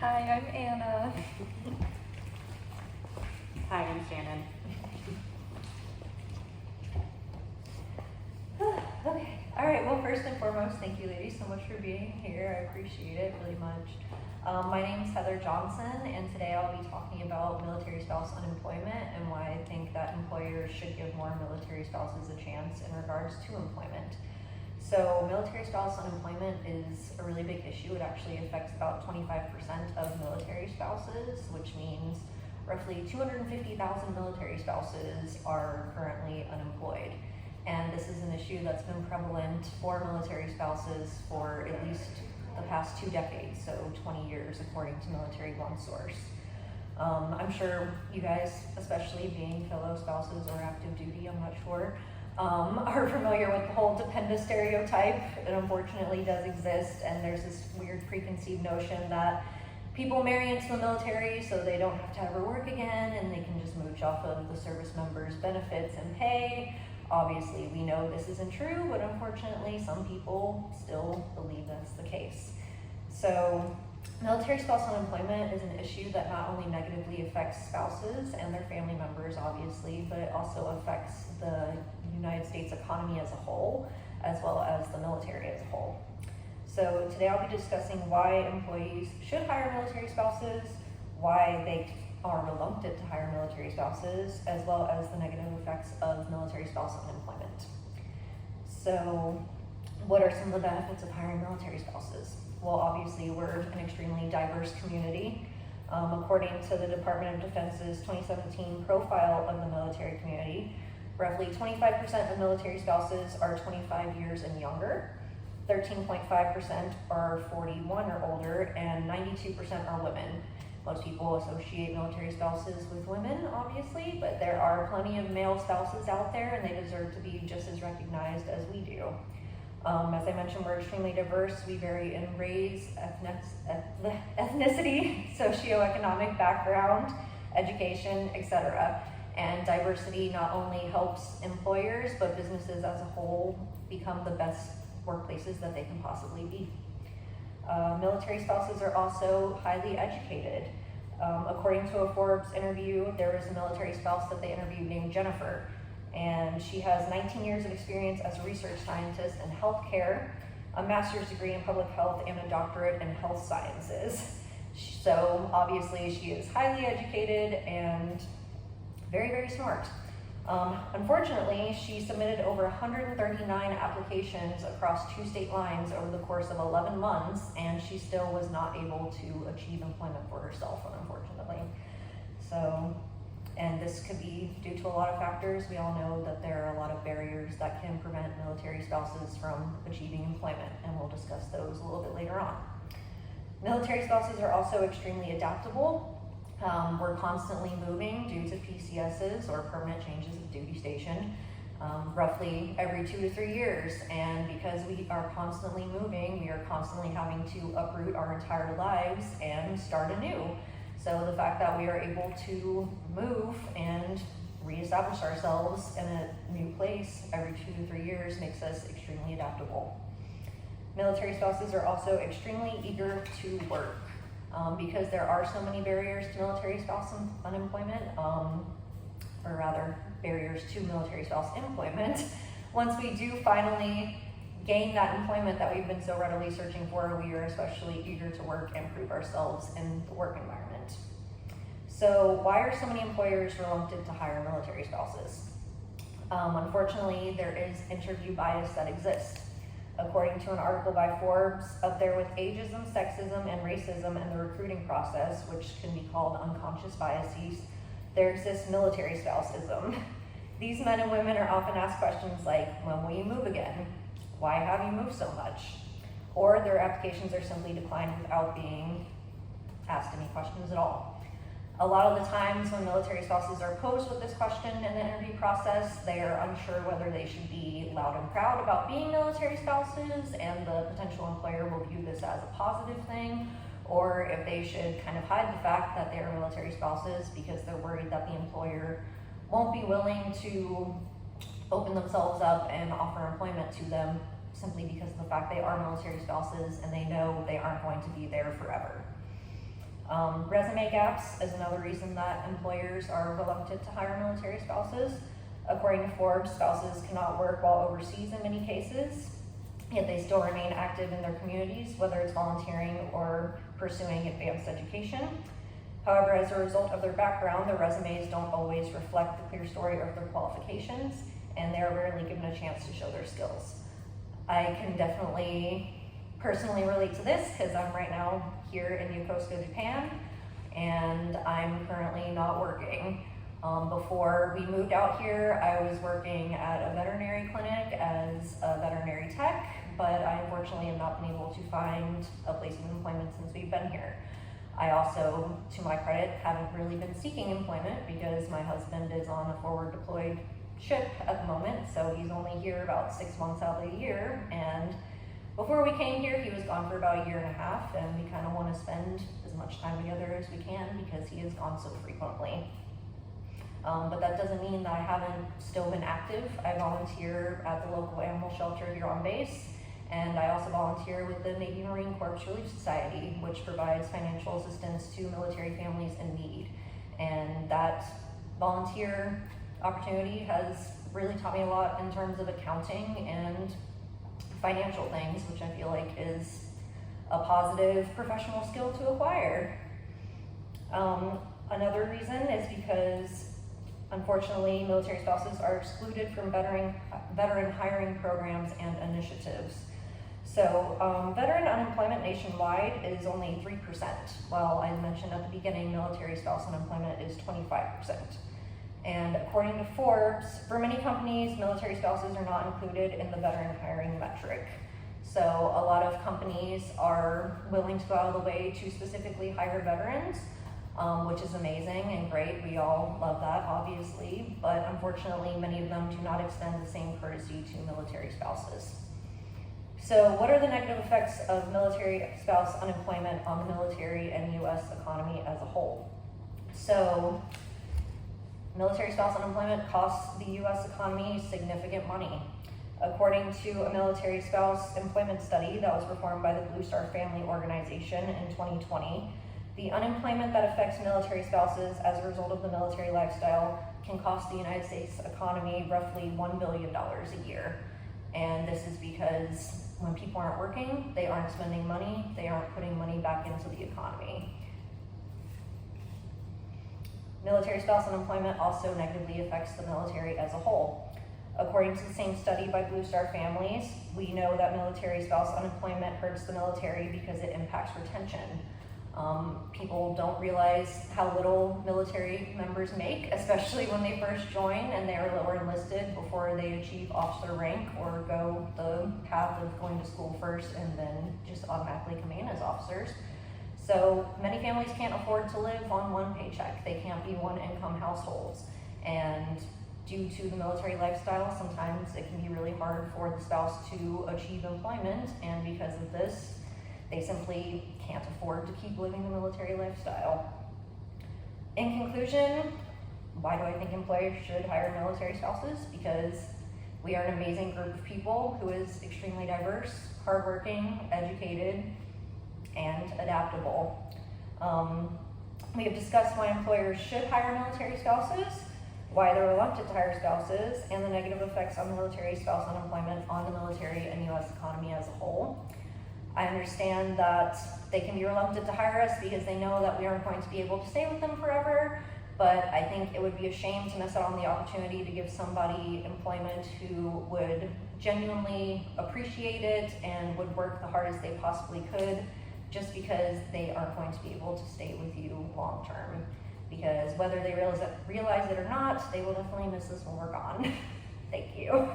Hi, I'm Anna. Hi, I'm Shannon. Okay, all right, well, first and foremost, thank you ladies so much for being here. I appreciate it really much. My name is Heather Johnson, and today I'll be talking about military spouse unemployment and why I think that employers should give more military spouses a chance in regards to employment. So military spouse unemployment is a really big issue. It actually affects about 25% of military spouses, which means roughly 250,000 military spouses are currently unemployed. And this is an issue that's been prevalent for military spouses for at least the past 2 decades, so 20 years according to Military One Source. I'm sure you guys, especially being fellow spouses or active duty, I'm not sure, are familiar with the whole dependent stereotype. It unfortunately does exist, and there's this weird preconceived notion that people marry into the military so they don't have to ever work again and they can just mooch off of the service members' benefits and pay. Obviously, we know this isn't true, but unfortunately, some people still believe that's the case. So, military spouse unemployment is an issue that not only negatively affects spouses and their family members, obviously, but it also affects the United States economy as a whole, as well as the military as a whole. So today I'll be discussing why employees should hire military spouses, why they are reluctant to hire military spouses, as well as the negative effects of military spouse unemployment. So what are some of the benefits of hiring military spouses? Well, obviously we're an extremely diverse community. According to the Department of Defense's 2017 profile of the military community, roughly 25% of military spouses are 25 years and younger, 13.5% are 41 or older, and 92% are women. Most people associate military spouses with women, obviously, but there are plenty of male spouses out there, and they deserve to be just as recognized as we do. As I mentioned, we're extremely diverse. We vary in race, ethnicity, socioeconomic background, education, etc. And diversity not only helps employers, but businesses as a whole become the best workplaces that they can possibly be. Military spouses are also highly educated. According to a Forbes interview, there was a military spouse that they interviewed named Jennifer, and she has 19 years of experience as a research scientist in healthcare, a master's degree in public health, and a doctorate in health sciences. So obviously she is highly educated and very, very smart. Unfortunately, she submitted over 139 applications across 2 state lines over the course of 11 months, and she still was not able to achieve employment for herself, unfortunately. So, and this could be due to a lot of factors. We all know that there are a lot of barriers that can prevent military spouses from achieving employment, and we'll discuss those a little bit later on. Military spouses are also extremely adaptable. We're constantly moving due to PCSs, or permanent changes of duty station, roughly every 2 to 3 years. And because we are constantly moving, we are constantly having to uproot our entire lives and start anew. So the fact that we are able to move and reestablish ourselves in a new place every 2 to 3 years makes us extremely adaptable. Military spouses are also extremely eager to work. Because there are so many barriers to military spouse unemployment, or rather barriers to military spouse employment. Once we do finally gain that employment that we've been so readily searching for, we are especially eager to work and prove ourselves in the work environment. So why are so many employers reluctant to hire military spouses? Unfortunately, there is interview bias that exists. According to an article by Forbes, up there with ageism, sexism, and racism in the recruiting process, which can be called unconscious biases, there exists military spousism. These men and women are often asked questions like, when will you move again? Why have you moved so much? Or their applications are simply declined without being asked any questions at all. A lot of the times when military spouses are posed with this question in the interview process, they are unsure whether they should be loud and proud about being military spouses and the potential employer will view this as a positive thing, or if they should kind of hide the fact that they are military spouses because they're worried that the employer won't be willing to open themselves up and offer employment to them simply because of the fact they are military spouses and they know they aren't going to be there forever. Resume gaps is another reason that employers are reluctant to hire military spouses. According to Forbes, spouses cannot work while overseas in many cases, yet they still remain active in their communities, whether it's volunteering or pursuing advanced education. However, as a result of their background, their resumes don't always reflect the clear story of their qualifications, and they are rarely given a chance to show their skills. I can definitely personally relate to this because I'm right now here in Yokosuka, Japan, and I'm currently not working. Before we moved out here, I was working at a veterinary clinic as a veterinary tech, but I unfortunately have not been able to find a place of employment since we've been here. I also, to my credit, haven't really been seeking employment because my husband is on a forward deployed ship at the moment, so he's only here about 6 months out of the year, and before we came here, he was gone for about a year and a half, and we kind of want to spend as much time together as we can because he is gone so frequently. But that doesn't mean that I haven't still been active. I volunteer at the local animal shelter here on base, and I also volunteer with the Navy Marine Corps Relief Society, which provides financial assistance to military families in need. And that volunteer opportunity has really taught me a lot in terms of accounting and financial things, which I feel like is a positive professional skill to acquire. Another reason is because unfortunately, military spouses are excluded from veteran hiring programs and initiatives. So veteran unemployment nationwide is only 3%, while I mentioned at the beginning, military spouse unemployment is 25%. And according to Forbes, for many companies, military spouses are not included in the veteran hiring metric. So a lot of companies are willing to go out of the way to specifically hire veterans, which is amazing and great. We all love that, obviously, but unfortunately, many of them do not extend the same courtesy to military spouses. So what are the negative effects of military spouse unemployment on the military and U.S. economy as a whole? So military spouse unemployment costs the U.S. economy significant money. According to a military spouse employment study that was performed by the Blue Star Family Organization in 2020, the unemployment that affects military spouses as a result of the military lifestyle can cost the United States economy roughly $1 billion a year. And this is because when people aren't working, they aren't spending money, they aren't putting money back into the economy. Military spouse unemployment also negatively affects the military as a whole. According to the same study by Blue Star Families, we know that military spouse unemployment hurts the military because it impacts retention. People don't realize how little military members make, especially when they first join and they are lower enlisted before they achieve officer rank or go the path of going to school first and then just automatically come in as officers. So many families can't afford to live on one paycheck. They can't be one income households. And due to the military lifestyle, sometimes it can be really hard for the spouse to achieve employment, and because of this, they simply can't afford to keep living the military lifestyle. In conclusion, why do I think employers should hire military spouses? Because we are an amazing group of people who is extremely diverse, hardworking, educated, and adaptable. We have discussed why employers should hire military spouses, why they're reluctant to hire spouses, and the negative effects on military spouse unemployment on the military and U.S. economy as a whole. I understand that they can be reluctant to hire us because they know that we aren't going to be able to stay with them forever, but I think it would be a shame to miss out on the opportunity to give somebody employment who would genuinely appreciate it and would work the hardest they possibly could just because they aren't going to be able to stay with you long term. Because whether they realize it or not, they will definitely miss us when we're gone. Thank you.